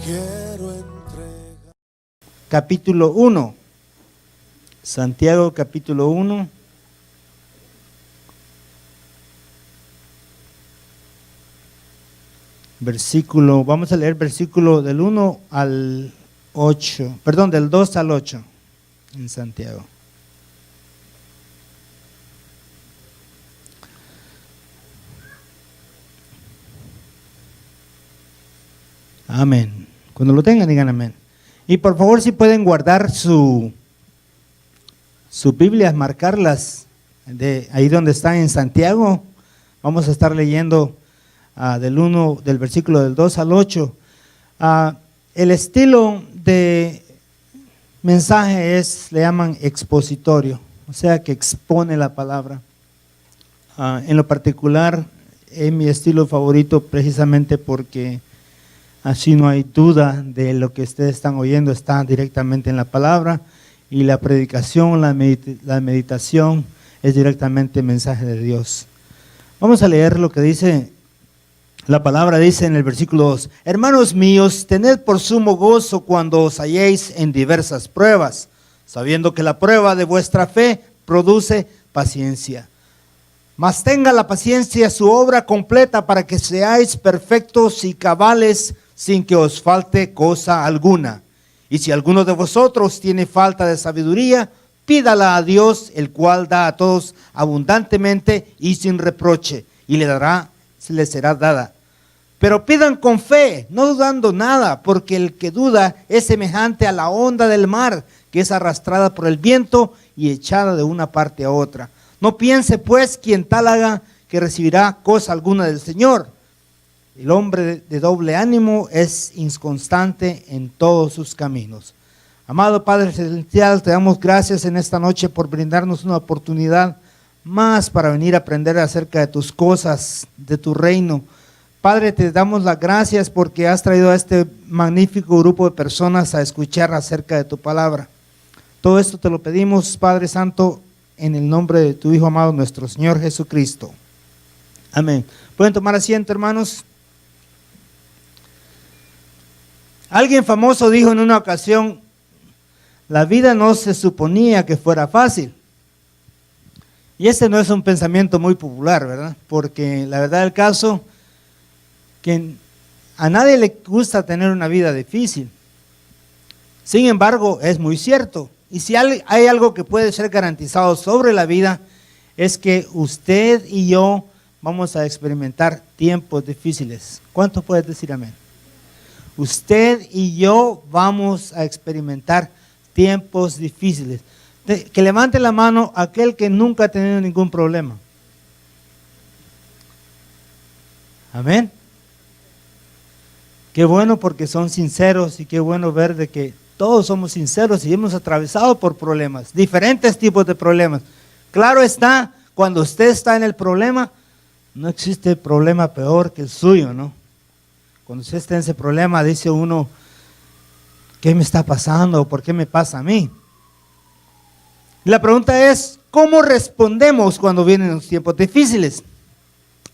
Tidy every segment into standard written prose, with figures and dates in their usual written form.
quiero entregar. Capítulo 1. Santiago capítulo 1. Vamos a leer versículo del 1 al 8, perdón, del 2 al 8 en Santiago. Amén. Cuando lo tengan, digan amén. Y por favor, si pueden guardar su Biblia, marcarlas de ahí donde están en Santiago. Vamos a estar leyendo del versículo del 2 al 8. El estilo de mensaje le llaman expositorio, o sea que expone la palabra. En lo particular, es mi estilo favorito precisamente porque así no hay duda de lo que ustedes están oyendo, está directamente en la palabra, y la predicación, la meditación es directamente el mensaje de Dios. Vamos a leer lo que dice la palabra. Dice en el versículo 2: hermanos míos, tened por sumo gozo cuando os halléis en diversas pruebas, sabiendo que la prueba de vuestra fe produce paciencia. Mas tenga la paciencia su obra completa para que seáis perfectos y cabales sin que os falte cosa alguna. Y si alguno de vosotros tiene falta de sabiduría, pídala a Dios, el cual da a todos abundantemente y sin reproche, y le será dada. Pero pidan con fe, no dudando nada, porque el que duda es semejante a la onda del mar, que es arrastrada por el viento y echada de una parte a otra. No piense pues quien tal haga que recibirá cosa alguna del Señor. El hombre de doble ánimo es inconstante en todos sus caminos. Amado Padre Celestial, te damos gracias en esta noche por brindarnos una oportunidad más para venir a aprender acerca de tus cosas, de tu reino. Padre, te damos las gracias porque has traído a este magnífico grupo de personas a escuchar acerca de tu palabra. Todo esto te lo pedimos, Padre Santo, en el nombre de tu Hijo amado, nuestro Señor Jesucristo. Amén. ¿Pueden tomar asiento, hermanos? Alguien famoso dijo en una ocasión: la vida no se suponía que fuera fácil. Y ese no es un pensamiento muy popular, ¿verdad? Porque la verdad del caso, que a nadie le gusta tener una vida difícil. Sin embargo, es muy cierto. Y si hay algo que puede ser garantizado sobre la vida, es que usted y yo vamos a experimentar tiempos difíciles. ¿Cuántos pueden decir amén? Usted y yo vamos a experimentar tiempos difíciles. Que levante la mano aquel que nunca ha tenido ningún problema. Amén. Qué bueno, porque son sinceros, y qué bueno ver de que todos somos sinceros y hemos atravesado por problemas, diferentes tipos de problemas. Claro está, cuando usted está en el problema, no existe problema peor que el suyo, ¿no? Cuando usted está en ese problema, dice uno: ¿qué me está pasando? ¿Por qué me pasa a mí? Y la pregunta es: ¿cómo respondemos cuando vienen los tiempos difíciles?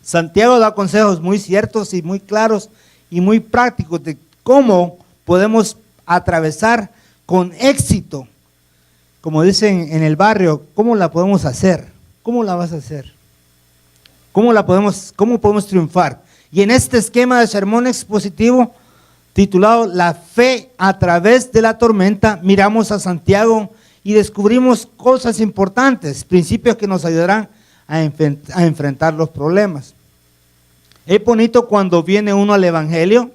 Santiago da consejos muy ciertos y muy claros y muy prácticos de cómo podemos atravesar con éxito. Como dicen en el barrio, ¿cómo la podemos hacer? ¿Cómo la vas a hacer? ¿Cómo podemos triunfar? Y en este esquema de sermón expositivo titulado La fe a través de la tormenta, miramos a Santiago y descubrimos cosas importantes, principios que nos ayudarán a enfrentar los problemas. Es bonito cuando viene uno al evangelio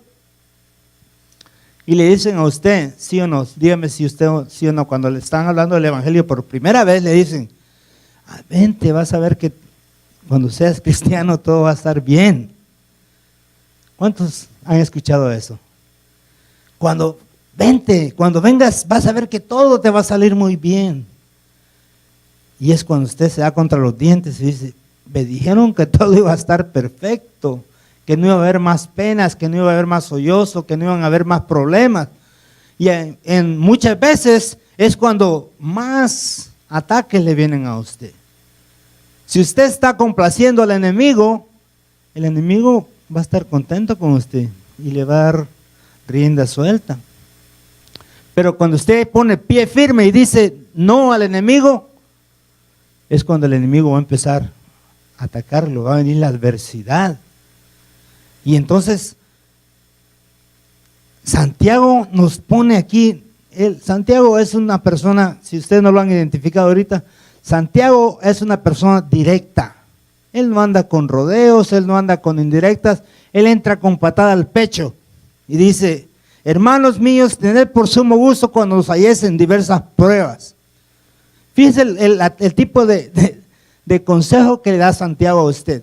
y le dicen a usted, sí o no, dígame si usted sí o no, cuando le están hablando del evangelio por primera vez, le dicen: vente, vas a ver que cuando seas cristiano todo va a estar bien. ¿Cuántos han escuchado eso? Cuando vengas, vas a ver que todo te va a salir muy bien. Y es cuando usted se da contra los dientes y dice: me dijeron que todo iba a estar perfecto, que no iba a haber más penas, que no iba a haber más sollozo, que no iban a haber más problemas. Y en muchas veces es cuando más ataques le vienen a usted. Si usted está complaciendo al enemigo, el enemigo va a estar contento con usted y le va a dar rienda suelta. Pero cuando usted pone pie firme y dice no al enemigo, es cuando el enemigo va a empezar a atacarlo, va a venir la adversidad. Y entonces Santiago nos pone aquí, Santiago es una persona, si ustedes no lo han identificado ahorita, Santiago es una persona directa. Él no anda con rodeos, él no anda con indirectas, él entra con patada al pecho y dice: hermanos míos, tened por sumo gusto cuando os halléis en diversas pruebas. Fíjense el tipo de consejo que le da Santiago a usted.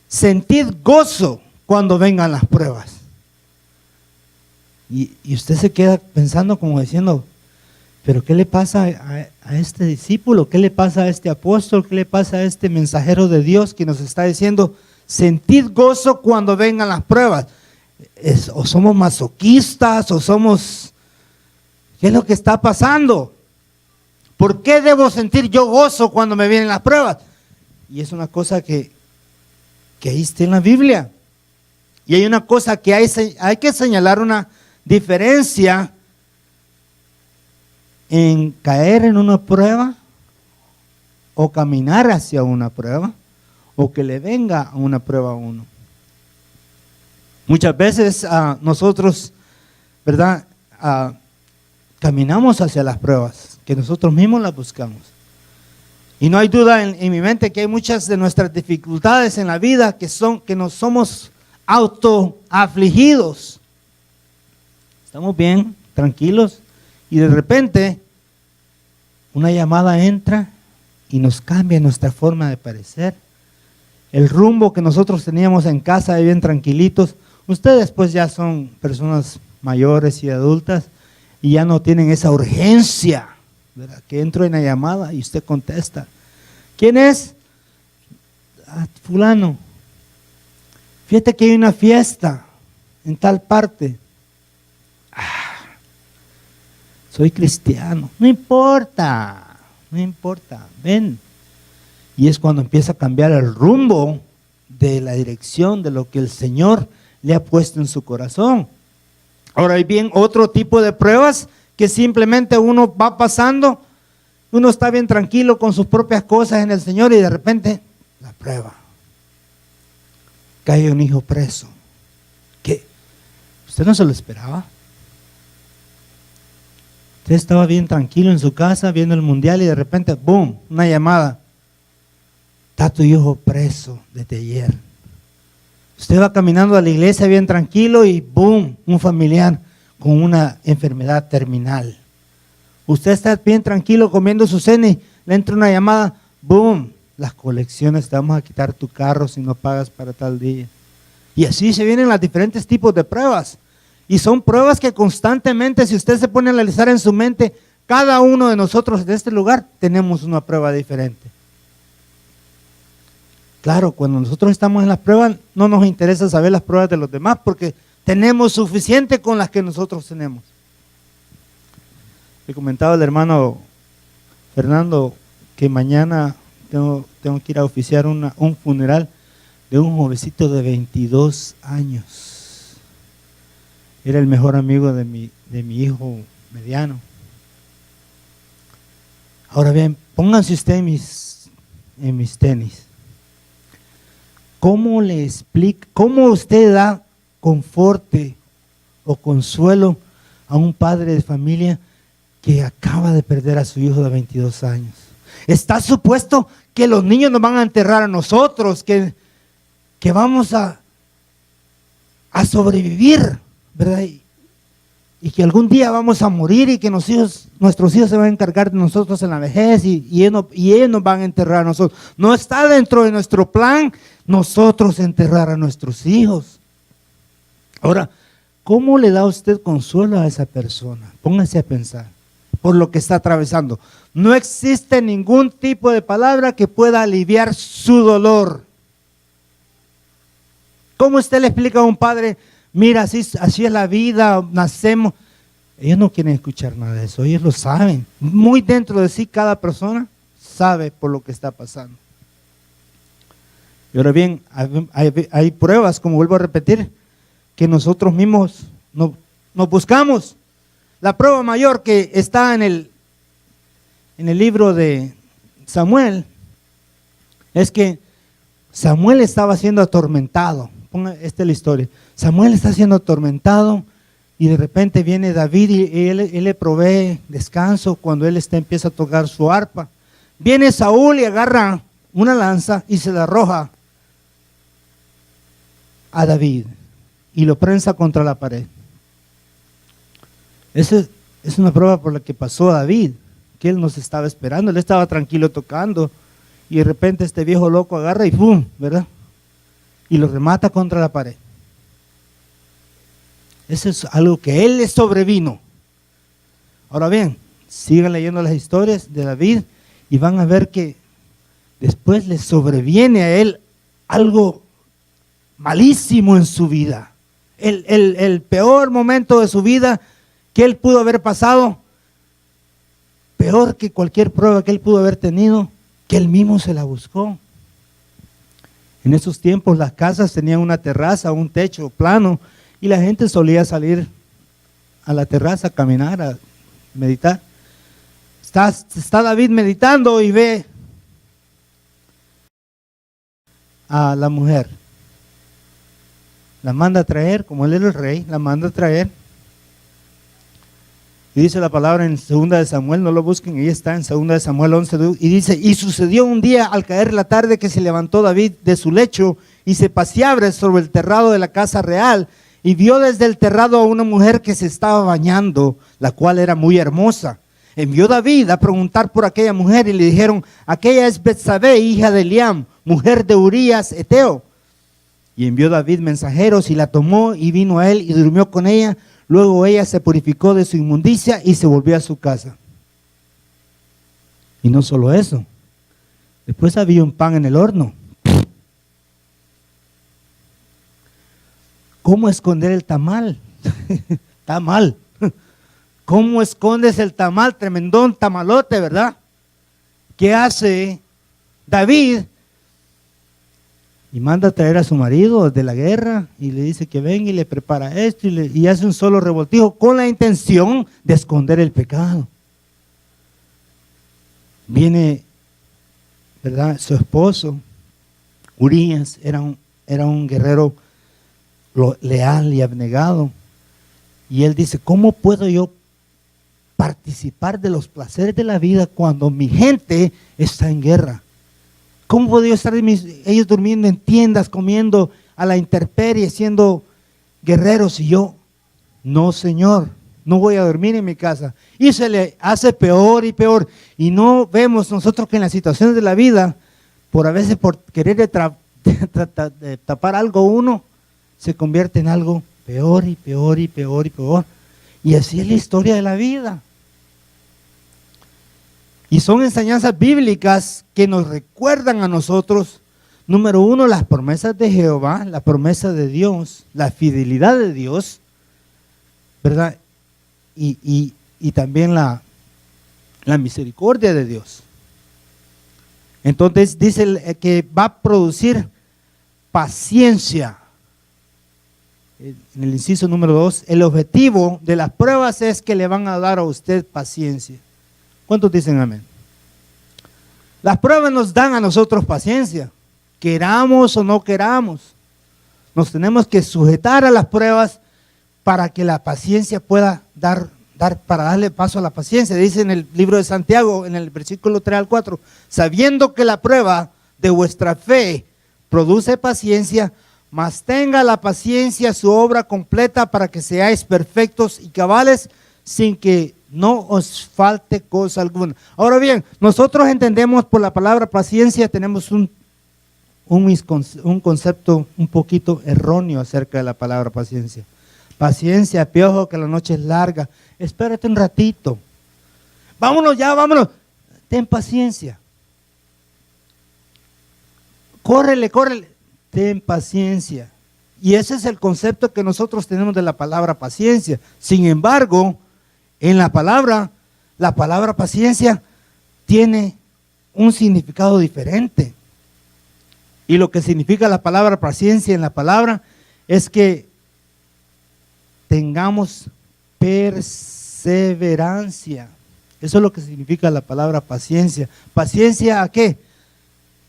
Sentid gozo cuando vengan las pruebas. Y usted se queda pensando como diciendo: pero ¿qué le pasa a este discípulo? ¿Qué le pasa a este apóstol? ¿Qué le pasa a este mensajero de Dios que nos está diciendo: sentid gozo cuando vengan las pruebas? O somos masoquistas, o somos... ¿Qué es lo que está pasando? ¿Por qué debo sentir yo gozo cuando me vienen las pruebas? Y es una cosa que ahí está en la Biblia. Y hay una cosa que hay que señalar, una diferencia en caer en una prueba o caminar hacia una prueba o que le venga una prueba a uno. Muchas veces nosotros, ¿verdad? Caminamos hacia las pruebas, que nosotros mismos las buscamos. Y no hay duda en mi mente que hay muchas de nuestras dificultades en la vida que nos somos autoafligidos. Estamos bien, tranquilos, y de repente una llamada entra y nos cambia nuestra forma de parecer. El rumbo que nosotros teníamos en casa, bien tranquilitos. Ustedes pues ya son personas mayores y adultas y ya no tienen esa urgencia, ¿verdad? Que entro en la llamada y usted contesta. ¿Quién es? Fulano. Fíjate que hay una fiesta en tal parte. Soy cristiano. No importa, ven. Y es cuando empieza a cambiar el rumbo de la dirección de lo que el Señor le ha puesto en su corazón. Ahora hay bien otro tipo de pruebas que simplemente uno va pasando, uno está bien tranquilo con sus propias cosas en el Señor y de repente la prueba. Cae un hijo preso. ¿Qué? ¿Usted no se lo esperaba? Usted estaba bien tranquilo en su casa viendo el mundial y de repente, ¡boom!, una llamada. Está tu hijo preso desde ayer. Usted va caminando a la iglesia bien tranquilo y ¡boom!, un familiar con una enfermedad terminal. Usted está bien tranquilo comiendo su cena y le entra una llamada, ¡boom!, las colecciones, te vamos a quitar tu carro si no pagas para tal día. Y así se vienen los diferentes tipos de pruebas. Y son pruebas que constantemente, si usted se pone a analizar en su mente, cada uno de nosotros de este lugar tenemos una prueba diferente. Claro, cuando nosotros estamos en las pruebas, no nos interesa saber las pruebas de los demás porque tenemos suficiente con las que nosotros tenemos. Le comentaba al hermano Fernando que mañana tengo que ir a oficiar un funeral de un jovencito de 22 años. Era el mejor amigo de mi hijo mediano. Ahora bien, pónganse usted en mis tenis. ¿Cómo le explica, cómo usted da conforte o consuelo a un padre de familia que acaba de perder a su hijo de 22 años? Está supuesto que los niños nos van a enterrar a nosotros, que vamos a sobrevivir, ¿verdad? Y que algún día vamos a morir y que nuestros hijos se van a encargar de nosotros en la vejez y ellos nos van a enterrar a nosotros. No está dentro de nuestro plan nosotros enterrar a nuestros hijos. Ahora, ¿cómo le da usted consuelo a esa persona? Póngase a pensar por lo que está atravesando. No existe ningún tipo de palabra que pueda aliviar su dolor. ¿Cómo usted le explica a un padre? Mira, así es la vida, nacemos. Ellos no quieren escuchar nada de eso, ellos lo saben. Muy dentro de sí cada persona sabe por lo que está pasando. Y ahora bien, hay pruebas, como vuelvo a repetir, que nosotros mismos nos buscamos. La prueba mayor que está en el libro de Samuel es que Samuel estaba siendo atormentado. Esta es la historia. Samuel está siendo atormentado y de repente viene David y él le provee descanso cuando él empieza a tocar su arpa. Viene Saúl y agarra una lanza y se la arroja a David y lo prensa contra la pared. Esa es una prueba por la que pasó David, que él nos estaba esperando. Él estaba tranquilo tocando y de repente este viejo loco agarra y ¡pum!, ¿verdad? Y lo remata contra la pared. Eso es algo que él le sobrevino. Ahora bien, sigan leyendo las historias de David y van a ver que después le sobreviene a él algo malísimo en su vida. El peor momento de su vida que él pudo haber pasado, peor que cualquier prueba que él pudo haber tenido, que él mismo se la buscó. En esos tiempos las casas tenían una terraza, un techo plano, y la gente solía salir a la terraza a caminar, a meditar. Está David meditando y ve a la mujer. La manda a traer, como él era el rey, la manda a traer. Y dice la palabra en 2 de Samuel, no lo busquen, ahí está en 2 de Samuel 11, y dice: y sucedió un día al caer la tarde que se levantó David de su lecho y se paseaba sobre el terrado de la casa real y vio desde el terrado a una mujer que se estaba bañando, la cual era muy hermosa. Envió David a preguntar por aquella mujer y le dijeron: aquella es Betsabé, hija de Eliam, mujer de Urías Eteo. Y envió David mensajeros y la tomó y vino a él y durmió con ella. Luego ella se purificó de su inmundicia y se volvió a su casa. Y no solo eso, después había un pan en el horno. ¿Cómo esconder el tamal? Tamal. ¿Cómo escondes el tamal? Tremendón tamalote, ¿verdad? ¿Qué hace David? Y manda a traer a su marido de la guerra y le dice que venga y le prepara esto y hace un solo revoltijo con la intención de esconder el pecado. Viene, ¿verdad?, su esposo, Urías, era un guerrero leal y abnegado. Y él dice: ¿cómo puedo yo participar de los placeres de la vida cuando mi gente está en guerra? ¿Cómo puedo yo estar ellos durmiendo en tiendas, comiendo a la intemperie, siendo guerreros, y yo? No, Señor, no voy a dormir en mi casa. Y se le hace peor y peor. Y no vemos nosotros que en las situaciones de la vida, a veces por querer de tapar algo uno, se convierte en algo peor y peor y peor y peor. Y así es la historia de la vida. Y son enseñanzas bíblicas que nos recuerdan a nosotros, número uno, las promesas de Jehová, la promesa de Dios, la fidelidad de Dios, ¿verdad? Y también la misericordia de Dios. Entonces dice que va a producir paciencia. En el inciso número 2, el objetivo de las pruebas es que le van a dar a usted paciencia. ¿Cuántos dicen amén? Las pruebas nos dan a nosotros paciencia, queramos o no queramos. Nos tenemos que sujetar a las pruebas para que la paciencia pueda para darle paso a la paciencia. Dice en el libro de Santiago, en el versículo 3 al 4, sabiendo que la prueba de vuestra fe produce paciencia, mas tenga la paciencia su obra completa para que seáis perfectos y cabales sin que no os falte cosa alguna. Ahora bien, nosotros entendemos por la palabra paciencia, tenemos un concepto un poquito erróneo acerca de la palabra paciencia. Paciencia, piojo, que la noche es larga. Espérate un ratito. Vámonos ya, vámonos. Ten paciencia. Córrele. Ten paciencia. Y ese es el concepto que nosotros tenemos de la palabra paciencia. Sin embargo, en la palabra paciencia tiene un significado diferente. Y lo que significa la palabra paciencia en la palabra es que tengamos perseverancia. Eso es lo que significa la palabra paciencia. ¿Paciencia a qué?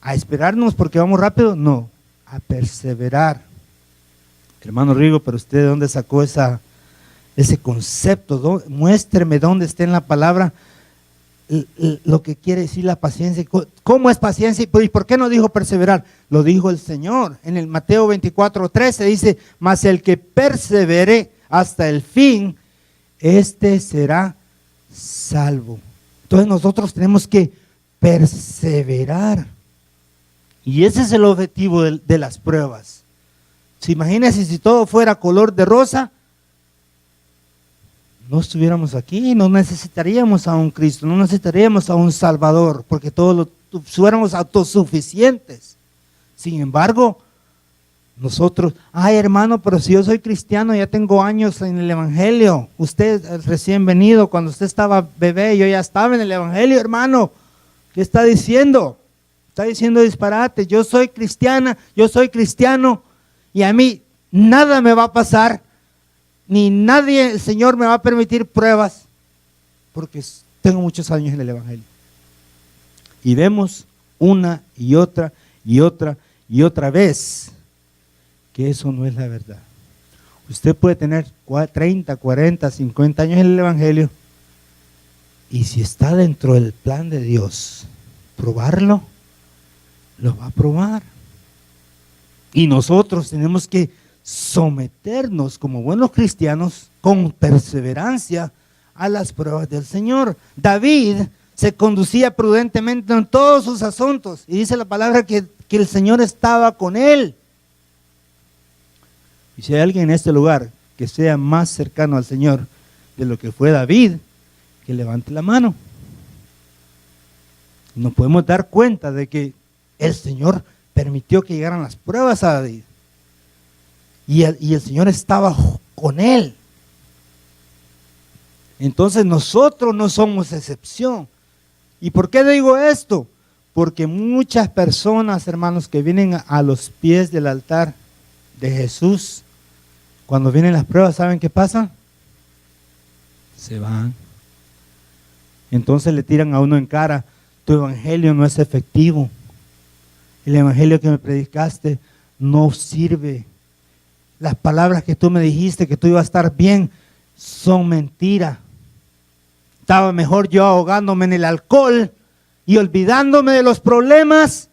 ¿A esperarnos porque vamos rápido? No, a perseverar. Hermano Rigo, pero usted ¿de dónde sacó ese concepto? Muéstreme dónde está en la palabra lo que quiere decir la paciencia. ¿Cómo es paciencia? ¿Y por qué no dijo perseverar? Lo dijo el Señor. En el Mateo 24:13 dice, mas el que persevere hasta el fin, este será salvo. Entonces nosotros tenemos que perseverar. Y ese es el objetivo de las pruebas. ¿Se imagina si todo fuera color de rosa? No estuviéramos aquí, no necesitaríamos a un Cristo, no necesitaríamos a un Salvador, porque todos fuéramos autosuficientes. Sin embargo, nosotros, ay hermano, pero si yo soy cristiano, ya tengo años en el Evangelio. Usted recién venido, cuando usted estaba bebé, yo ya estaba en el Evangelio, hermano. ¿Qué está diciendo? Está diciendo disparate. Yo soy cristiana, yo soy cristiano, y a mí nada me va a pasar. Ni nadie, el Señor me va a permitir pruebas, porque tengo muchos años en el Evangelio. Y vemos una y otra y otra y otra vez que eso no es la verdad. Usted puede tener 30, 40, 50 años en el Evangelio, y si está dentro del plan de Dios, probarlo, lo va a probar. Y nosotros tenemos que someternos como buenos cristianos con perseverancia a las pruebas del Señor. David se conducía prudentemente en todos sus asuntos, y dice la palabra que el Señor estaba con él. Y si hay alguien en este lugar que sea más cercano al Señor de lo que fue David, que levante la mano. Nos podemos dar cuenta de que el Señor permitió que llegaran las pruebas a David. Y el Señor estaba con él. Entonces nosotros no somos excepción. ¿Y por qué digo esto? Porque muchas personas, hermanos, que vienen a los pies del altar de Jesús, cuando vienen las pruebas, ¿saben qué pasa? Se van. Entonces le tiran a uno en cara, tu evangelio no es efectivo. El evangelio que me predicaste no sirve. Las palabras que tú me dijiste que tú ibas a estar bien son mentira. Estaba mejor yo ahogándome en el alcohol y olvidándome de los problemas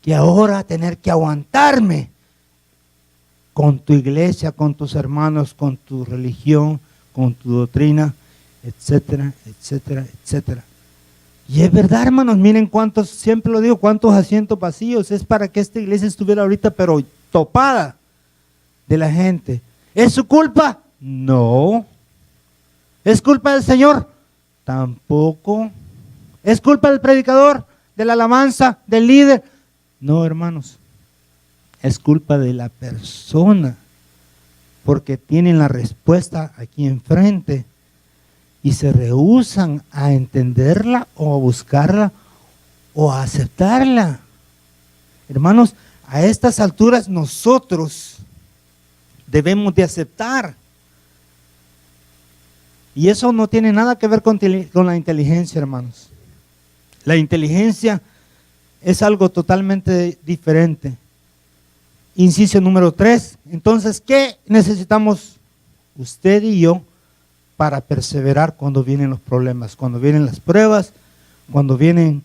que ahora tener que aguantarme con tu iglesia, con tus hermanos, con tu religión, con tu doctrina, etcétera, etcétera, etcétera. Y es verdad, hermanos, miren cuántos, siempre lo digo, cuántos asientos vacíos. Es para que esta iglesia estuviera ahorita pero topada de la gente. ¿Es su culpa? No. ¿Es culpa del Señor? Tampoco. ¿Es culpa del predicador, de la alabanza, del líder? No, hermanos. Es culpa de la persona, porque tienen la respuesta aquí enfrente y se rehúsan a entenderla o a buscarla o a aceptarla. Hermanos, a estas alturas nosotros debemos de aceptar. Y eso no tiene nada que ver con la inteligencia, hermanos. La inteligencia es algo totalmente diferente. Inciso número 3. Entonces, ¿qué necesitamos usted y yo para perseverar cuando vienen los problemas, cuando vienen las pruebas, cuando vienen,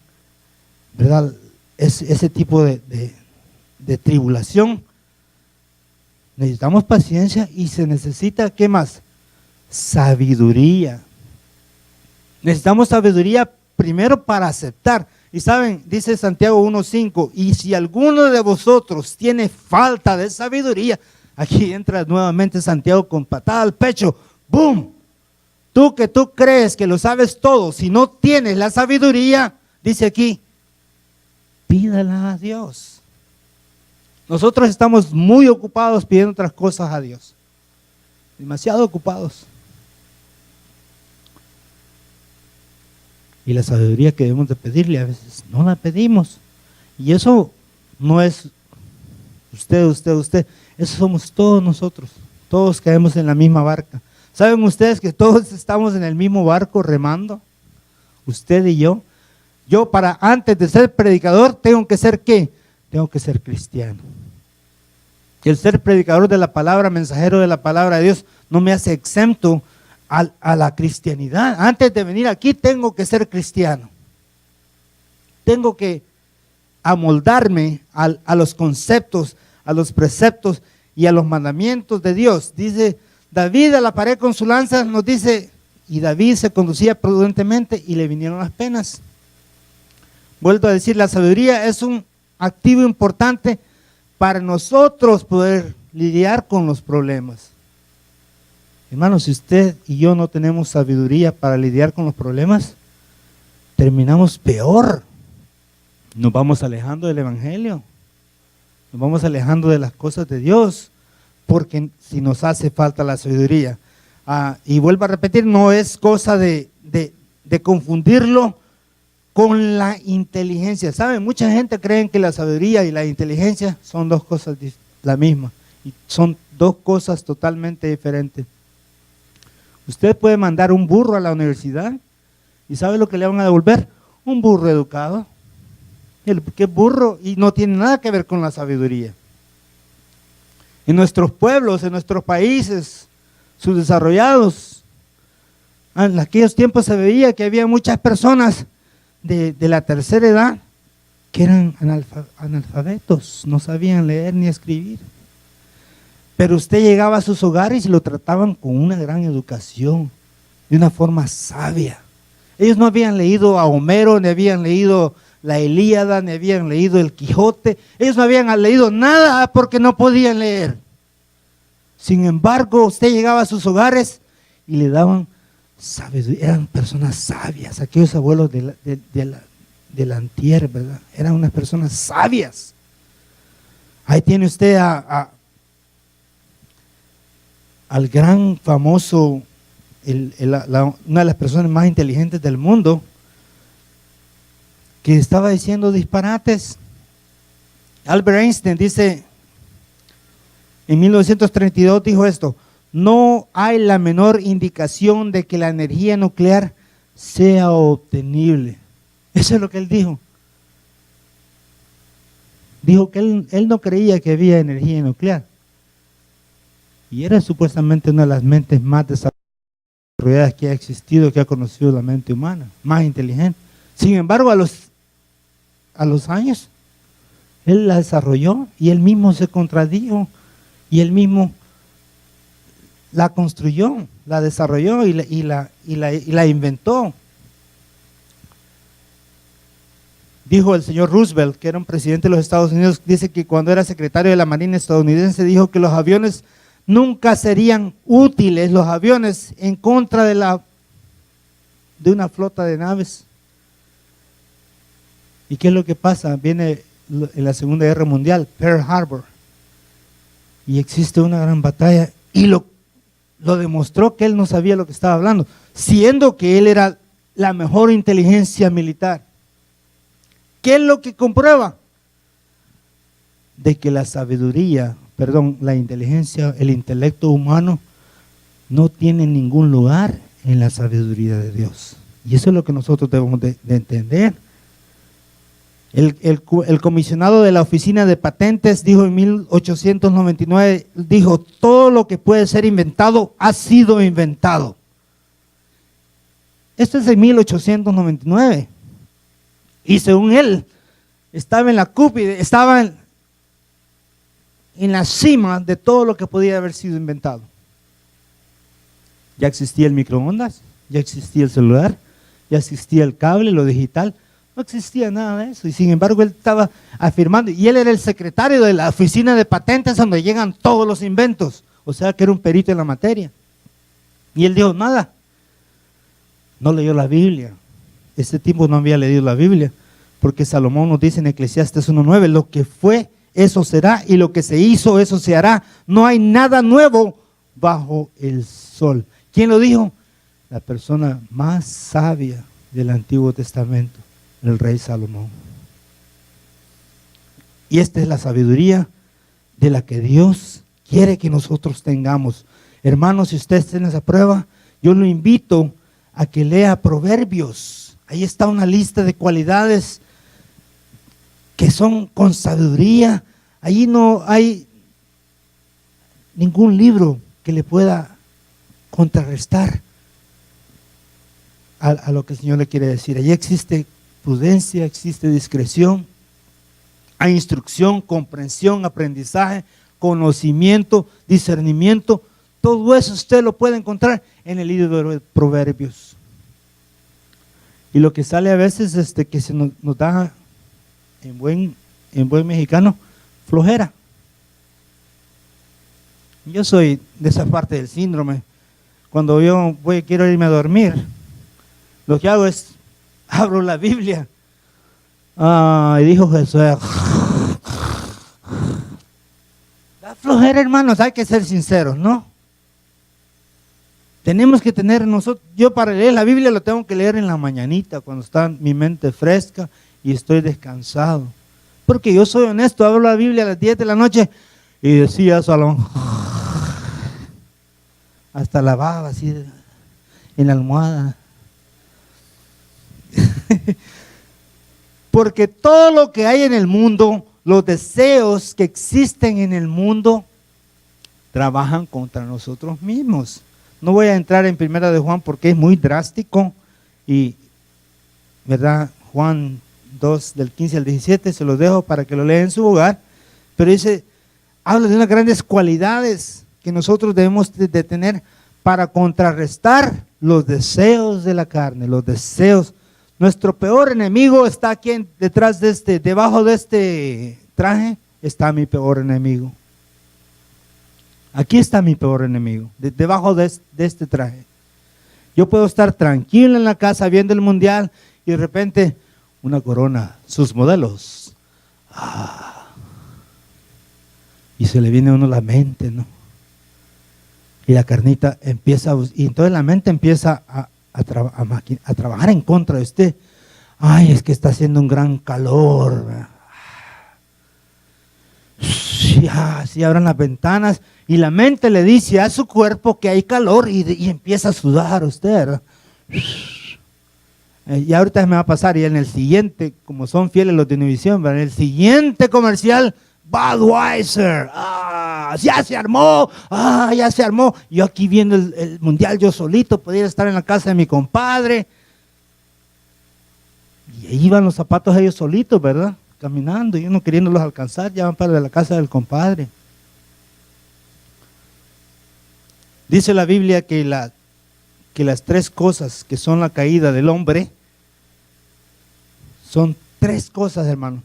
¿verdad?, ese tipo de tribulación? Necesitamos paciencia y se necesita, ¿qué más? Sabiduría. Necesitamos sabiduría primero para aceptar. Y saben, dice Santiago 1:5, y si alguno de vosotros tiene falta de sabiduría, aquí entra nuevamente Santiago con patada al pecho, ¡boom! Tú crees que lo sabes todo, si no tienes la sabiduría, dice aquí, pídala a Dios. Nosotros estamos muy ocupados pidiendo otras cosas a Dios, demasiado ocupados. Y la sabiduría que debemos de pedirle a veces no la pedimos. Y eso no es usted, eso somos todos nosotros. todos caemos en la misma barca. ¿Saben ustedes que todos estamos en el mismo barco remando? Usted y yo. Yo antes de ser predicador, tengo que ser ¿qué? Tengo que ser cristiano. El ser predicador de la palabra, mensajero de la palabra de Dios, no me hace exento a la cristianidad. Antes de venir aquí, tengo que ser cristiano. Tengo que amoldarme a los conceptos, a los preceptos y a los mandamientos de Dios. Dice David a la pared con su lanza, nos dice, y David se conducía prudentemente y le vinieron las penas. Vuelvo a decir, la sabiduría es un activo importante para nosotros poder lidiar con los problemas. Hermanos, si usted y yo no tenemos sabiduría para lidiar con los problemas, terminamos peor. Nos vamos alejando del evangelio, nos vamos alejando de las cosas de Dios, porque si nos hace falta la sabiduría. Y vuelvo a repetir, no es cosa de confundirlo con la inteligencia. ¿Saben? Mucha gente cree que la sabiduría y la inteligencia son dos cosas la misma, y son dos cosas totalmente diferentes. Usted puede mandar un burro a la universidad y ¿sabe lo que le van a devolver? Un burro educado. ¿Qué burro? Y no tiene nada que ver con la sabiduría. En nuestros pueblos, en nuestros países subdesarrollados, en aquellos tiempos se veía que había muchas personas de la tercera edad que eran analfabetos, no sabían leer ni escribir. Pero usted llegaba a sus hogares y lo trataban con una gran educación, de una forma sabia. Ellos no habían leído a Homero, ni habían leído la Ilíada, ni habían leído el Quijote. Ellos no habían leído nada porque no podían leer. Sin embargo, usted llegaba a sus hogares y le daban sabiduría. Eran personas sabias, aquellos abuelos del antier, ¿verdad? Eran unas personas sabias. Ahí tiene usted al gran famoso, una de las personas más inteligentes del mundo, que estaba diciendo disparates. Albert Einstein dice, en 1932 dijo esto: no hay la menor indicación de que la energía nuclear sea obtenible. Eso es lo que él dijo. Dijo que él no creía que había energía nuclear. Y era supuestamente una de las mentes más desarrolladas que ha existido, que ha conocido la mente humana, más inteligente. Sin embargo, a los años, él la desarrolló y él mismo se contradijo y él mismo la construyó, la desarrolló y la inventó. Dijo el señor Roosevelt, que era un presidente de los Estados Unidos, dice que cuando era secretario de la Marina estadounidense, dijo que los aviones nunca serían útiles, los aviones, en contra de una flota de naves. ¿Y qué es lo que pasa? Viene en la Segunda Guerra Mundial, Pearl Harbor, y existe una gran batalla, y lo demostró que él no sabía lo que estaba hablando, siendo que él era la mejor inteligencia militar. ¿Qué es lo que comprueba? De que la inteligencia, el intelecto humano no tiene ningún lugar en la sabiduría de Dios. Y eso es lo que nosotros debemos de entender. El comisionado de la oficina de patentes dijo en 1899, dijo, todo lo que puede ser inventado ha sido inventado. Esto es en 1899. Y según él, estaba en la cúspide, estaba en la cima de todo lo que podía haber sido inventado. Ya existía el microondas, ya existía el celular, ya existía el cable, lo digital. No existía nada de eso, y sin embargo él estaba afirmando, y él era el secretario de la oficina de patentes donde llegan todos los inventos, o sea que era un perito en la materia. Y él dijo, nada, no leyó la Biblia. Este tipo no había leído la Biblia, porque Salomón nos dice en Eclesiastes 1:9, lo que fue, eso será, y lo que se hizo, eso se hará. No hay nada nuevo bajo el sol. ¿Quién lo dijo? La persona más sabia del Antiguo Testamento, el rey Salomón. Y esta es la sabiduría de la que Dios quiere que nosotros tengamos. Hermanos, si usted está en esa prueba, yo lo invito a que lea Proverbios. Ahí está una lista de cualidades que son con sabiduría. Ahí no hay ningún libro que le pueda contrarrestar a lo que el Señor le quiere decir. Allí existe prudencia, existe discreción, hay instrucción, comprensión, aprendizaje, conocimiento, discernimiento. Todo eso usted lo puede encontrar en el libro de Proverbios. Y lo que sale a veces es que se nos da en buen mexicano, flojera. Yo soy de esa parte del síndrome. Cuando yo quiero irme a dormir, lo que hago es, abro la Biblia. Y dijo Jesús, la flojera, hermanos, hay que ser sinceros, ¿no? Tenemos que tener nosotros, yo para leer la Biblia lo tengo que leer en la mañanita, cuando está mi mente fresca y estoy descansado. Porque yo soy honesto, abro la Biblia a las 10 de la noche y decía Salomón, hasta la baba así en la almohada. Porque todo lo que hay en el mundo, los deseos que existen en el mundo, trabajan contra nosotros mismos. No voy a entrar en Primera de Juan porque es muy drástico y, ¿verdad? Juan 2 del 15 al 17, se los dejo para que lo lean en su hogar, pero dice, habla de unas grandes cualidades que nosotros debemos de tener para contrarrestar los deseos de la carne, los deseos. Nuestro peor enemigo está aquí detrás de debajo de este traje, está mi peor enemigo. Aquí está mi peor enemigo, debajo de este traje. Yo puedo estar tranquilo en la casa viendo el mundial y de repente una corona, sus modelos. Y se le viene a uno la mente, ¿no? Y la carnita empieza, y entonces la mente empieza a trabajar en contra de usted. Ay, es que está haciendo un gran calor. Sí, abran las ventanas y la mente le dice a su cuerpo que hay calor y empieza a sudar usted. Y ahorita me va a pasar, y en el siguiente, como son fieles los de Univisión, en el siguiente comercial, Budweiser, ya se armó, ya se armó. Yo aquí viendo el mundial yo solito, podía estar en la casa de mi compadre. Y ahí iban los zapatos ellos solitos, ¿verdad? Caminando y uno queriéndolos alcanzar, ya van para la casa del compadre. Dice la Biblia que las tres cosas que son la caída del hombre, son tres cosas, hermano.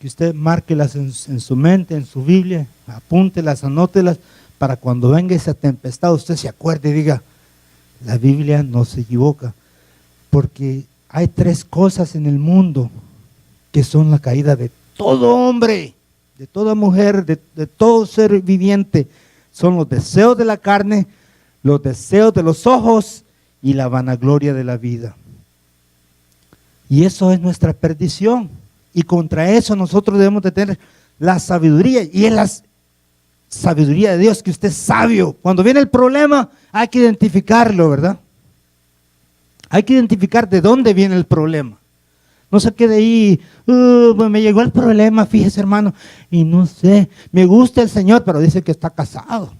Que usted márquelas en su mente, en su Biblia, apúntelas, anótelas, para cuando venga esa tempestad usted se acuerde y diga, la Biblia no se equivoca, porque hay tres cosas en el mundo que son la caída de todo hombre, de toda mujer, de todo ser viviente. Son los deseos de la carne, los deseos de los ojos y la vanagloria de la vida. Y eso es nuestra perdición. Y contra eso nosotros debemos de tener la sabiduría. Y es la sabiduría de Dios, que usted es sabio. Cuando viene el problema hay que identificarlo, ¿verdad? Hay que identificar de dónde viene el problema. No se quede ahí, pues me llegó el problema, fíjese hermano, y no sé, me gusta el Señor, pero dice que está casado.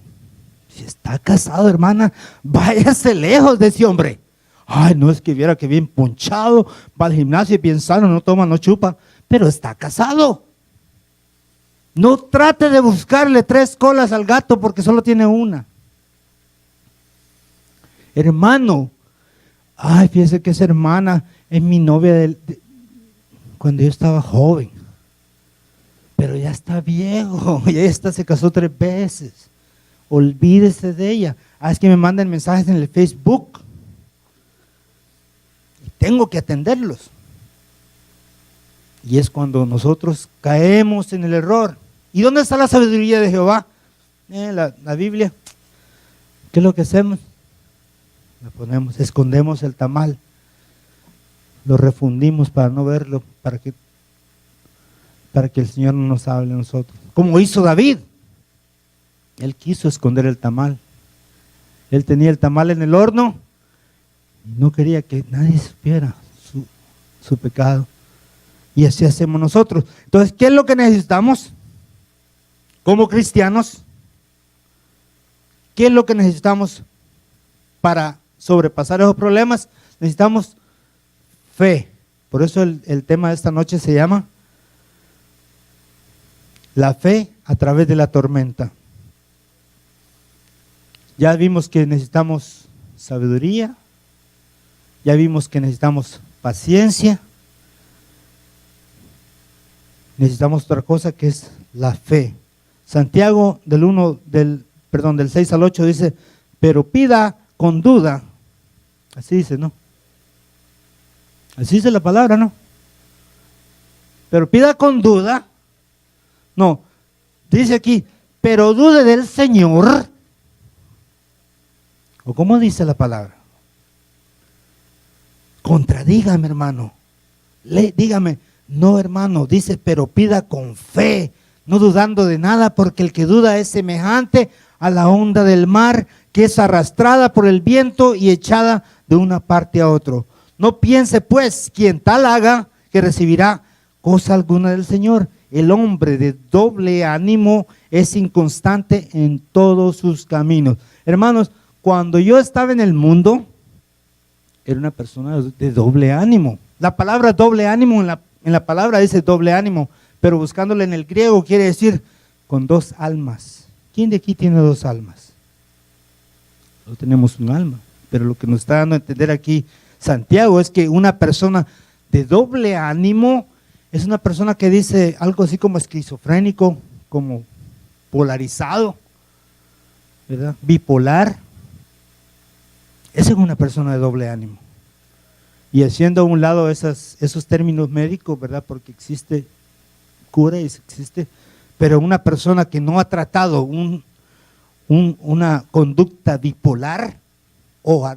Si está casado, hermana, váyase lejos de ese hombre. Ay, no, es que viera que bien ponchado, va al gimnasio y bien sano, no toma, no chupa, pero está casado. No trate de buscarle tres colas al gato porque solo tiene una. Hermano, ay, fíjese que esa hermana es mi novia cuando yo estaba joven, pero ya está viejo, y esta se casó 3 veces. Olvídese de ella. Es que me mandan mensajes en el Facebook y tengo que atenderlos. Y es cuando nosotros caemos en el error. ¿Y dónde está la sabiduría de Jehová? La Biblia. ¿Qué es lo que hacemos? La ponemos, escondemos el tamal, lo refundimos para no verlo, para que el Señor no nos hable a nosotros. Como hizo David. Él quiso esconder el tamal. Él tenía el tamal en el horno y no quería que nadie supiera su pecado. Y así hacemos nosotros. Entonces, ¿qué es lo que necesitamos como cristianos? ¿Qué es lo que necesitamos para sobrepasar esos problemas? Necesitamos fe. Por eso el tema de esta noche se llama la fe a través de la tormenta. Ya vimos que necesitamos sabiduría, ya vimos que necesitamos paciencia, necesitamos otra cosa que es la fe. Santiago del 6 al 8 dice, pero pida con duda, así dice, ¿no? Así dice la palabra, ¿no? Pero pida con duda, no, dice aquí, pero dude del Señor. ¿O cómo dice la palabra? Contradígame, hermano. Dígame, no, hermano, dice, pero pida con fe, no dudando de nada, porque el que duda es semejante a la onda del mar, que es arrastrada por el viento y echada de una parte a otra. No piense, pues, quien tal haga, que recibirá cosa alguna del Señor. El hombre de doble ánimo es inconstante en todos sus caminos. Hermanos, cuando yo estaba en el mundo, era una persona de doble ánimo. La palabra doble ánimo, en la palabra dice doble ánimo, pero buscándole en el griego quiere decir con dos almas. ¿Quién de aquí tiene dos almas? No tenemos un alma, pero lo que nos está dando a entender aquí Santiago es que una persona de doble ánimo es una persona que dice algo así como esquizofrénico, como polarizado, ¿verdad? Bipolar. Esa es una persona de doble ánimo. Y haciendo a un lado esos términos médicos, ¿verdad? Porque existe cura y existe, pero una persona que no ha tratado una conducta bipolar o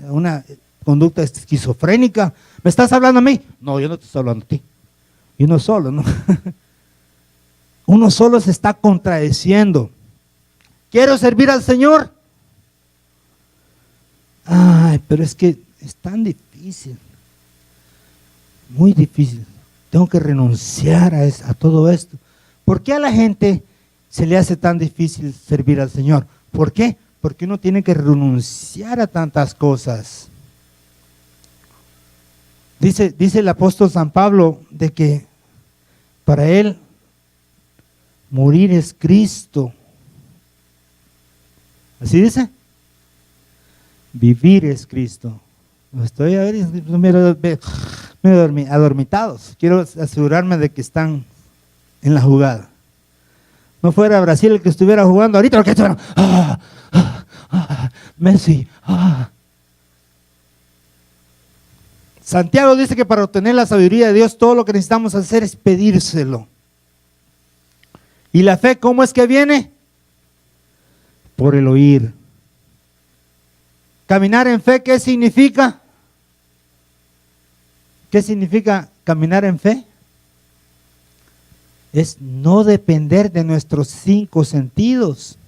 una conducta esquizofrénica. ¿Me estás hablando a mí? No, yo no te estoy hablando a ti. Y uno solo, ¿no? Uno solo se está contradiciendo. ¿Quiero servir al Señor? Ay, pero es que es tan difícil, muy difícil. Tengo que renunciar a todo esto. ¿Por qué a la gente se le hace tan difícil servir al Señor? ¿Por qué? Porque uno tiene que renunciar a tantas cosas. Dice el apóstol San Pablo de que para él morir es Cristo. ¿Así dice? Vivir es Cristo. Estoy medio adormitados. Quiero asegurarme de que están en la jugada. No fuera Brasil el que estuviera jugando ahorita, lo que estuviera, Messi. Santiago dice que para obtener la sabiduría de Dios, todo lo que necesitamos hacer es pedírselo. ¿Y la fe cómo es que viene? Por el oír. Caminar en fe, ¿qué significa? ¿Qué significa caminar en fe? Es no depender de nuestros 5 sentidos.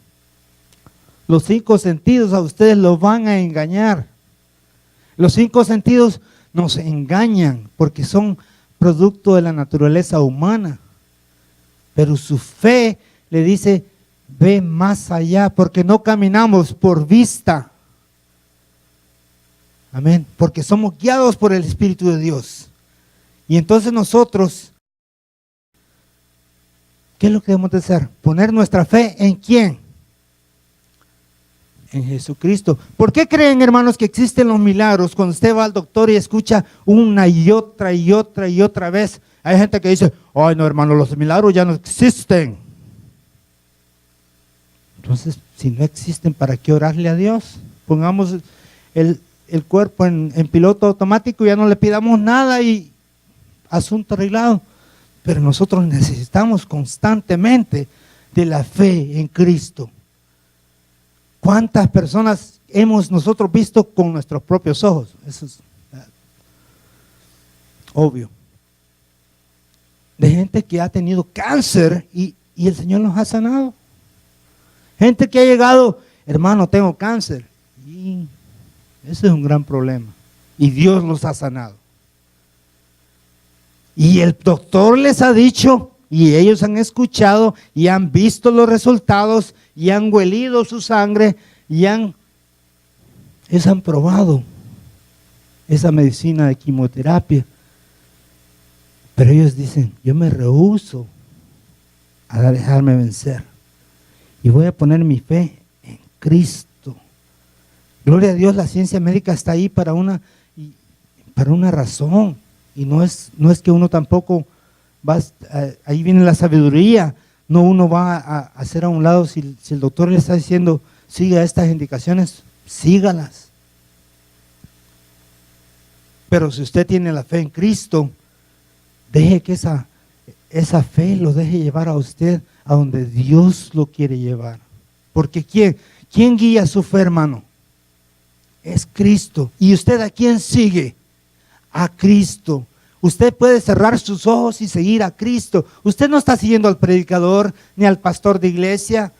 Los 5 sentidos a ustedes los van a engañar. Los 5 sentidos nos engañan porque son producto de la naturaleza humana. Pero su fe le dice, ve más allá, porque no caminamos por vista. Amén, porque somos guiados por el Espíritu de Dios. Y entonces nosotros, ¿qué es lo que debemos de hacer? Poner nuestra fe ¿en quién? En Jesucristo. ¿Por qué creen, hermanos, que existen los milagros? Cuando usted va al doctor y escucha una y otra vez, hay gente que dice, ay no, hermano, los milagros ya no existen. Entonces, si no existen, ¿para qué orarle a Dios? Pongamos el cuerpo en piloto automático, ya no le pidamos nada y asunto arreglado. Pero nosotros necesitamos constantemente de la fe en Cristo. ¿Cuántas personas hemos nosotros visto con nuestros propios ojos? Eso es obvio. De gente que ha tenido cáncer y el Señor los ha sanado. Gente que ha llegado, hermano, tengo cáncer. Y ese es un gran problema. Y Dios los ha sanado. Y el doctor les ha dicho, y ellos han escuchado, y han visto los resultados, y han huelido su sangre, y ellos han probado esa medicina de quimioterapia. Pero ellos dicen, yo me rehúso a dejarme vencer. Y voy a poner mi fe en Cristo. Gloria a Dios, la ciencia médica está ahí para una razón. Y no es que uno tampoco va, ahí viene la sabiduría. No uno va a hacer a un lado, si el doctor le está diciendo, siga estas indicaciones, sígalas. Pero si usted tiene la fe en Cristo, deje que esa fe lo deje llevar a usted a donde Dios lo quiere llevar. Porque ¿quién guía su fe, hermano? Es Cristo. ¿Y usted a quién sigue? A Cristo. Usted puede cerrar sus ojos y seguir a Cristo. Usted no está siguiendo al predicador ni al pastor de iglesia.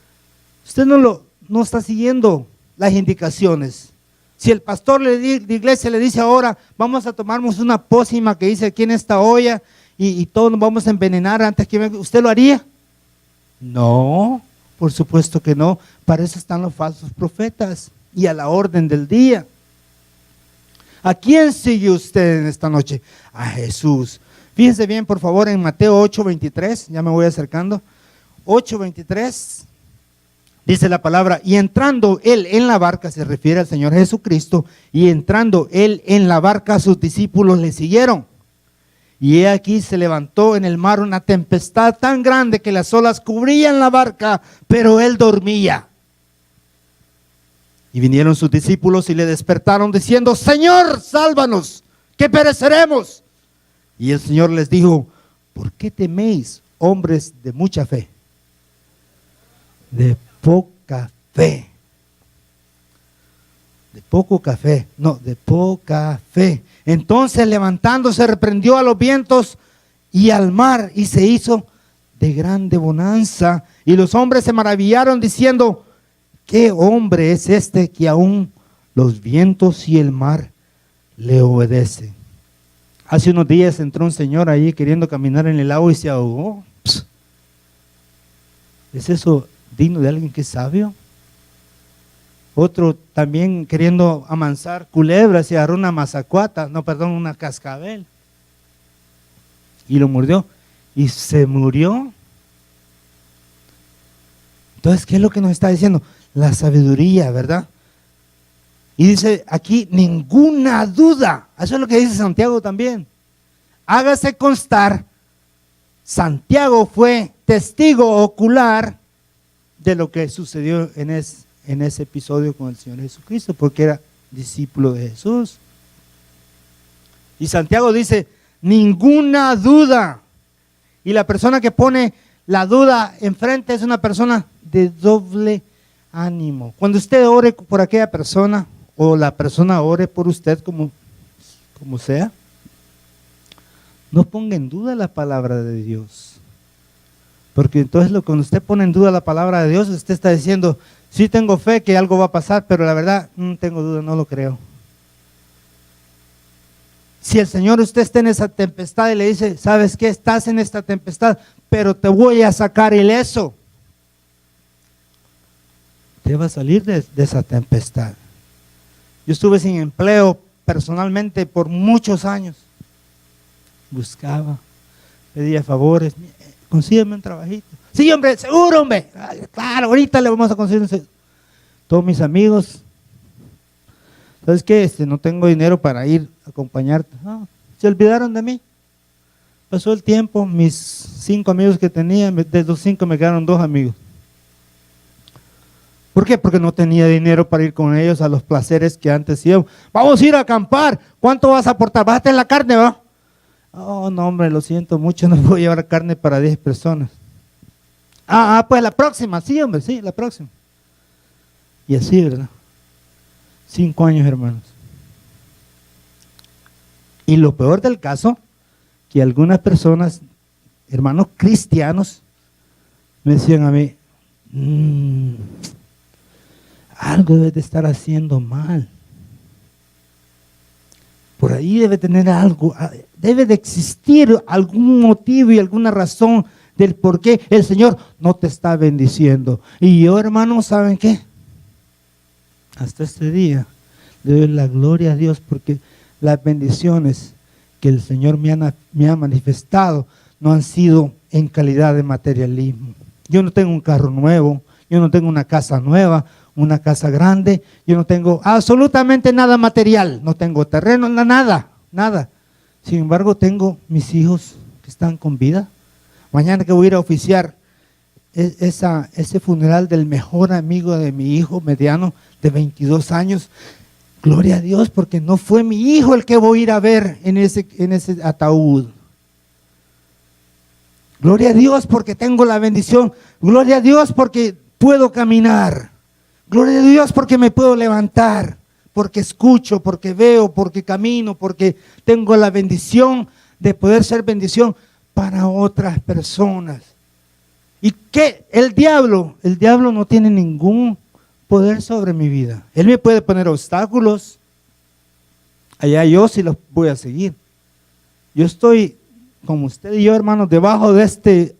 Usted no está siguiendo las indicaciones. Si el pastor de iglesia le dice ahora, vamos a tomarnos una pócima que dice aquí en esta olla y todos nos vamos a envenenar antes que venga, ¿usted lo haría? No, por supuesto que no. Para eso están los falsos profetas y a la orden del día. ¿A quién sigue usted en esta noche? A Jesús. Fíjense bien, por favor, en Mateo 8:23, ya me voy acercando. 8:23, dice la palabra, y entrando él en la barca, se refiere al Señor Jesucristo, y entrando él en la barca, sus discípulos le siguieron. Y he aquí se levantó en el mar una tempestad tan grande que las olas cubrían la barca, pero él dormía. Y vinieron sus discípulos y le despertaron diciendo, Señor, sálvanos, que pereceremos. Y el Señor les dijo, ¿por qué teméis, hombres de mucha fe? De poca fe. De poco café, no, de poca fe. Entonces levantándose reprendió a los vientos y al mar y se hizo de grande bonanza. Y los hombres se maravillaron diciendo, ¿qué hombre es este que aún los vientos y el mar le obedecen? Hace unos días entró un señor ahí queriendo caminar en el agua y se ahogó. ¿Es eso digno de alguien que es sabio? Otro también queriendo amansar culebras y agarró una cascabel y lo mordió y se murió. Entonces, ¿qué es lo que nos está diciendo? La sabiduría, ¿verdad? Y dice aquí, ninguna duda. Eso es lo que dice Santiago también. Hágase constar, Santiago fue testigo ocular de lo que sucedió en ese episodio con el Señor Jesucristo, porque era discípulo de Jesús. Y Santiago dice, ninguna duda. Y la persona que pone la duda enfrente es una persona de doble ánimo. Cuando usted ore por aquella persona, o la persona ore por usted, como sea, no ponga en duda la palabra de Dios. Porque entonces cuando usted pone en duda la palabra de Dios, usted está diciendo, sí tengo fe que algo va a pasar, pero la verdad, no tengo duda, no lo creo. Si el Señor, usted está en esa tempestad y le dice, ¿sabes qué? Estás en esta tempestad, pero te voy a sacar ileso. Te va a salir de esa tempestad. Yo estuve sin empleo personalmente por muchos años. Buscaba, pedía favores, consígueme un trabajito. Sí, hombre, seguro, hombre. Claro, ahorita le vamos a conseguir. Todos mis amigos, ¿sabes qué? No tengo dinero para ir a acompañarte. No, se olvidaron de mí. Pasó el tiempo, mis 5 amigos que tenía, de los 5 me quedaron 2 amigos. ¿Por qué? Porque no tenía dinero para ir con ellos a los placeres que antes íbamos. Vamos a ir a acampar. ¿Cuánto vas a aportar? ¿Vas a tener la carne, va? Oh, no, hombre, lo siento mucho, no puedo llevar carne para 10 personas. Pues la próxima, sí, hombre, sí, la próxima. Y así, ¿verdad? 5 años, hermanos. Y lo peor del caso, que algunas personas, hermanos cristianos, me decían a mí, algo debe de estar haciendo mal. Por ahí debe tener algo, debe de existir algún motivo y alguna razón del por qué el Señor no te está bendiciendo. Y yo, hermanos, ¿saben qué? Hasta este día le doy la gloria a Dios porque las bendiciones que el Señor me ha manifestado no han sido en calidad de materialismo. Yo no tengo un carro nuevo, yo no tengo una casa nueva, una casa grande, yo no tengo absolutamente nada material, no tengo terreno, nada. Sin embargo, tengo mis hijos que están con vida. Mañana que voy a ir a oficiar ese funeral del mejor amigo de mi hijo mediano de 22 años, gloria a Dios, porque no fue mi hijo el que voy a ir a ver en ese ataúd. Gloria a Dios porque tengo la bendición. Gloria a Dios porque puedo caminar. Gloria a Dios porque me puedo levantar, porque escucho, porque veo, porque camino, porque tengo la bendición de poder ser bendición para otras personas. ¿Y qué? El diablo no tiene ningún poder sobre mi vida. Él me puede poner obstáculos. Allá yo sí los voy a seguir. Yo estoy, como usted y yo, hermanos, debajo de este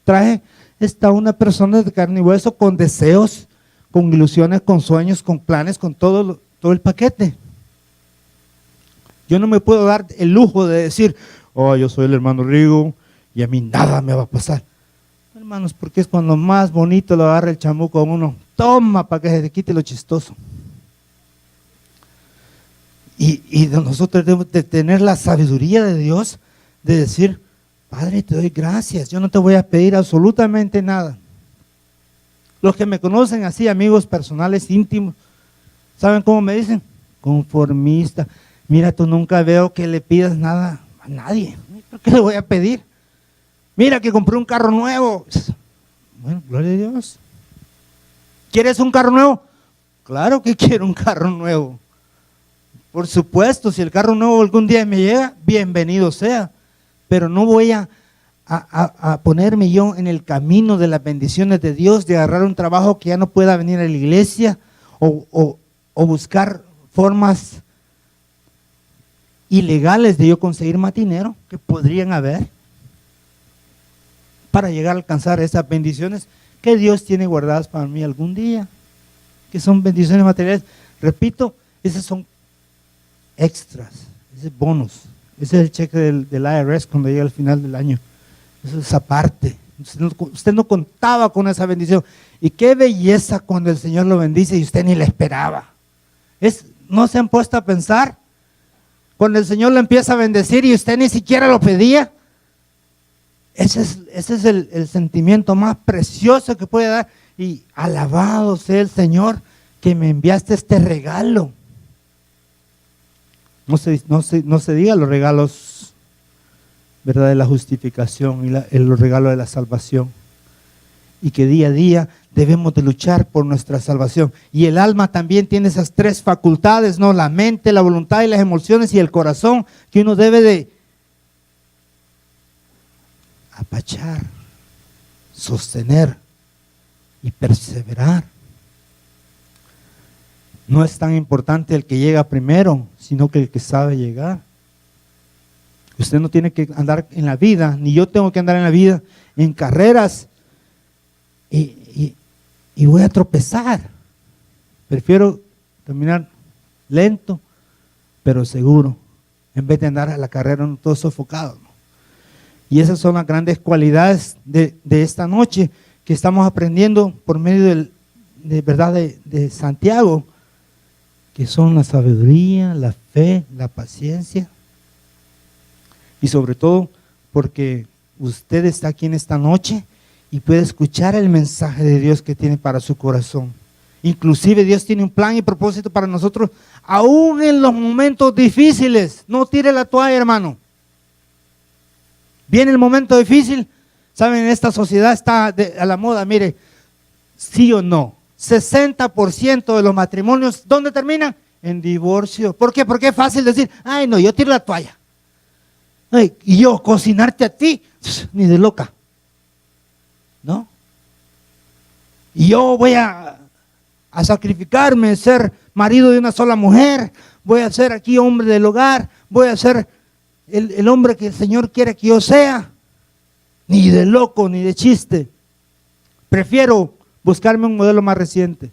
traje está una persona de carne y hueso con deseos, con ilusiones, con sueños, con planes, con todo el paquete. Yo no me puedo dar el lujo de decir, oh, yo soy el hermano Rigo y a mí nada me va a pasar. Hermanos, porque es cuando más bonito lo agarra el chamuco a uno. Toma para que se te quite lo chistoso. Y nosotros debemos de tener la sabiduría de Dios de decir, Padre, te doy gracias, yo no te voy a pedir absolutamente nada. Los que me conocen así, amigos personales, íntimos, ¿saben cómo me dicen? Conformista. Mira, tú nunca veo que le pidas nada a nadie. ¿Por qué le voy a pedir? Mira que compré un carro nuevo. Bueno, gloria a Dios. ¿Quieres un carro nuevo? Claro que quiero un carro nuevo. Por supuesto, si el carro nuevo algún día me llega, bienvenido sea. Pero no voy a ponerme yo en el camino de las bendiciones de Dios, de agarrar un trabajo que ya no pueda venir a la iglesia o buscar formas ilegales de yo conseguir más dinero que podrían haber para llegar a alcanzar esas bendiciones que Dios tiene guardadas para mí algún día, que son bendiciones materiales. Repito, esos son extras, ese es bonus, ese es el cheque del IRS cuando llega al final del año. Eso es aparte. Usted no contaba con esa bendición. Y qué belleza cuando el Señor lo bendice y usted ni la esperaba. ¿No se han puesto a pensar? Cuando el Señor lo empieza a bendecir y usted ni siquiera lo pedía. Ese es el sentimiento más precioso que puede dar. Y alabado sea el Señor que me enviaste este regalo. No se diga los regalos, ¿verdad?, de la justificación y los regalos de la salvación. Y que día a día debemos de luchar por nuestra salvación. Y el alma también tiene esas tres facultades, ¿no? La mente, la voluntad y las emociones y el corazón, que uno debe de apachar, sostener y perseverar. No es tan importante el que llega primero, sino que el que sabe llegar. Usted no tiene que andar en la vida, ni yo tengo que andar en la vida en carreras y voy a tropezar. Prefiero caminar lento, pero seguro, en vez de andar a la carrera todo sofocado, ¿no? Y esas son las grandes cualidades de esta noche que estamos aprendiendo por medio de Santiago, que son la sabiduría, la fe, la paciencia. Y sobre todo porque usted está aquí en esta noche y puede escuchar el mensaje de Dios que tiene para su corazón. Inclusive Dios tiene un plan y propósito para nosotros, aún en los momentos difíciles. No tire la toalla, hermano. Viene el momento difícil. Saben, esta sociedad está a la moda, mire, sí o no. 60% de los matrimonios, ¿dónde terminan? En divorcio. ¿Por qué? Porque es fácil decir, ay no, yo tiro la toalla. Ay, y yo cocinarte a ti, ni de loca. ¿No? Y yo voy a sacrificarme, ser marido de una sola mujer, voy a ser aquí hombre del hogar, voy a ser el hombre que el Señor quiere que yo sea. Ni de loco, ni de chiste. Prefiero buscarme un modelo más reciente.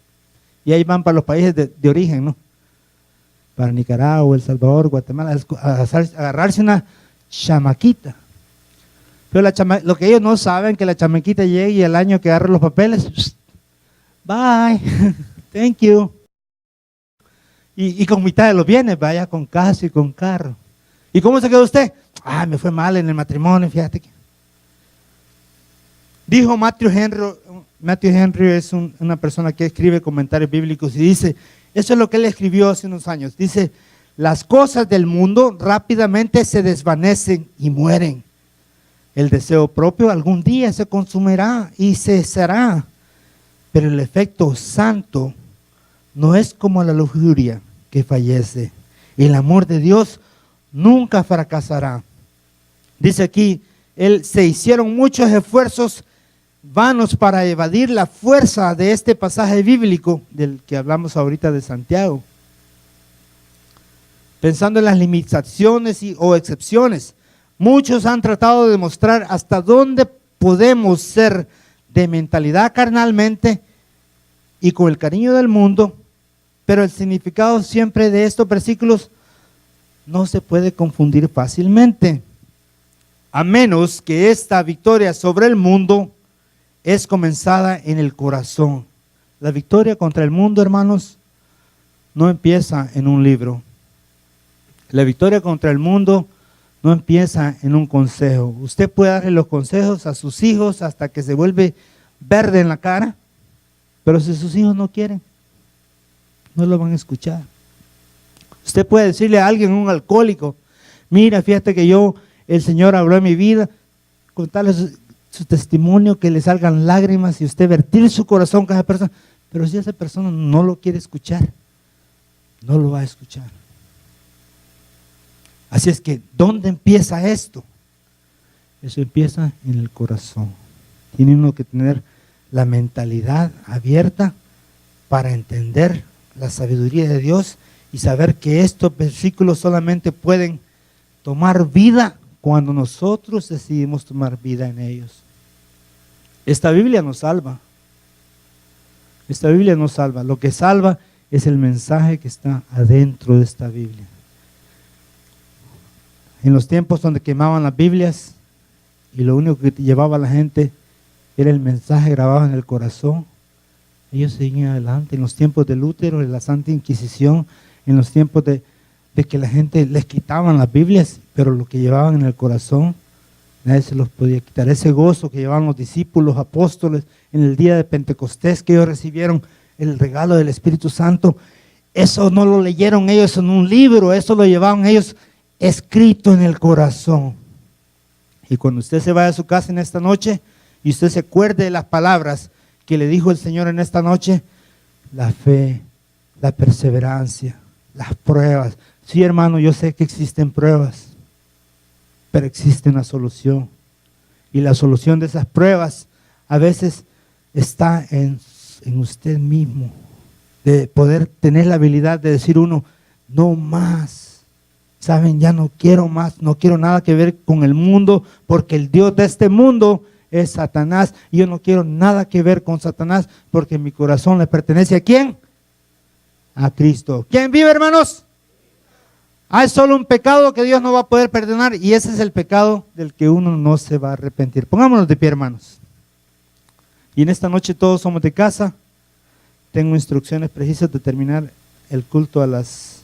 Y ahí van para los países de origen, ¿no? Para Nicaragua, El Salvador, Guatemala, a agarrarse una chamaquita. Pero lo que ellos no saben, que la chamaquita llegue y el año que agarre los papeles, bye, thank you. Y con mitad de los bienes, vaya con casa y con carro. ¿Y cómo se quedó usted? Me fue mal en el matrimonio, fíjate que. Dijo Matthew Henry es una persona que escribe comentarios bíblicos y dice, eso es lo que él escribió hace unos años, dice, las cosas del mundo rápidamente se desvanecen y mueren. El deseo propio algún día se consumirá y cesará, pero el efecto santo no es como la lujuria que fallece. El amor de Dios nunca fracasará. Dice aquí, se hicieron muchos esfuerzos vanos para evadir la fuerza de este pasaje bíblico del que hablamos ahorita de Santiago, pensando en las limitaciones o excepciones. Muchos han tratado de demostrar hasta dónde podemos ser de mentalidad carnalmente y con el cariño del mundo, pero el significado siempre de estos versículos no se puede confundir fácilmente, a menos que esta victoria sobre el mundo es comenzada en el corazón. La victoria contra el mundo, hermanos, no empieza en un libro. La victoria contra el mundo no empieza en un consejo. Usted puede darle los consejos a sus hijos hasta que se vuelve verde en la cara, pero si sus hijos no quieren, no lo van a escuchar. Usted puede decirle a alguien, un alcohólico, mira, fíjate que el Señor habló en mi vida, contarle su testimonio, que le salgan lágrimas y usted vertir su corazón con esa persona, pero si esa persona no lo quiere escuchar, no lo va a escuchar. Así es que, ¿dónde empieza esto? Eso empieza en el corazón. Tiene uno que tener la mentalidad abierta para entender la sabiduría de Dios y saber que estos versículos solamente pueden tomar vida cuando nosotros decidimos tomar vida en ellos. Esta Biblia nos salva. Esta Biblia nos salva. Lo que salva es el mensaje que está adentro de esta Biblia. En los tiempos donde quemaban las Biblias y lo único que llevaba a la gente era el mensaje grabado en el corazón, ellos seguían adelante. En los tiempos de Lutero, de la Santa Inquisición, en los tiempos de que la gente les quitaban las Biblias, pero lo que llevaban en el corazón, nadie se los podía quitar. Ese gozo que llevaban los discípulos, apóstoles, en el día de Pentecostés, que ellos recibieron el regalo del Espíritu Santo, eso no lo leyeron ellos en un libro, eso lo llevaban ellos escrito en el corazón. Y cuando usted se vaya a su casa en esta noche y usted se acuerde de las palabras que le dijo el Señor en esta noche, la fe, la perseverancia, las pruebas. Sí, hermano, yo sé que existen pruebas, pero existe una solución. Y la solución de esas pruebas a veces está en usted mismo, de poder tener la habilidad de decir uno, no más. Saben, ya no quiero más, no quiero nada que ver con el mundo, porque el Dios de este mundo es Satanás, y yo no quiero nada que ver con Satanás, porque mi corazón le pertenece ¿a quién? A Cristo. ¿Quién vive, hermanos? Hay solo un pecado que Dios no va a poder perdonar, y ese es el pecado del que uno no se va a arrepentir. Pongámonos de pie, hermanos. Y en esta noche todos somos de casa. Tengo instrucciones precisas de terminar el culto a las